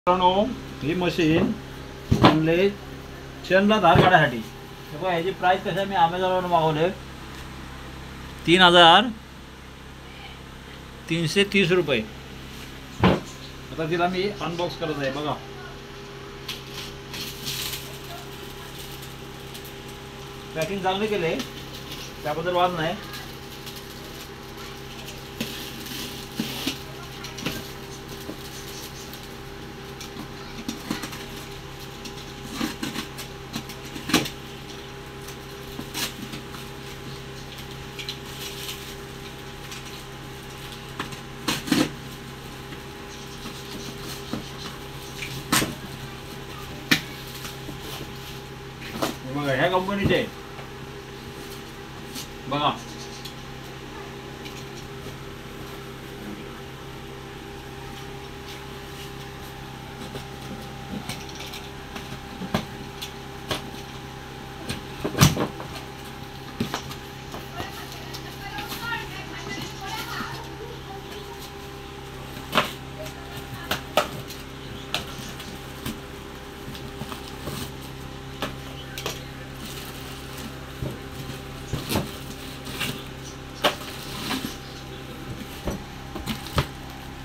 मित्रांनो, ही मशीन आणले चेनला धार काढायसाठी. बघा ह्याची प्राइस कशी आहे, मी अमेझॉनवरून मागवले 3,330 रुपये. आता तिला मी अनबॉक्स करत आहे. बघा पॅकिंग चांगले केले, त्याबद्दल वाद नाही. बघा ह्या कंपनीचे आहे. बघा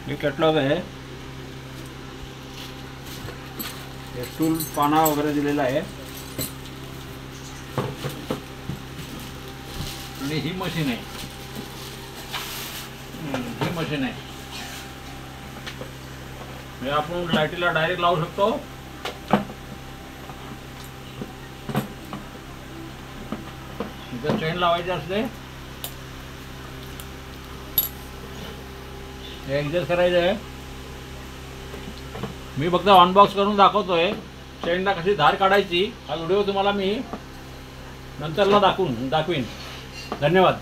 हे कॅटलॉग आहे. हे टूल पाना वगैरे दिलेला आहे. आणि ही मशीन आहे. ही मशीन आहे. हे आपण लाईटीला डायरेक्ट लावू शकतो. इथं चेन लावायची असते, ॲडजस्ट करायचं आहे. मी फक्त अनबॉक्स करून दाखवतोय चेनला कशी धार काढायची. हा व्हिडिओ तुम्हाला मी नंतरला दाखवीन. धन्यवाद.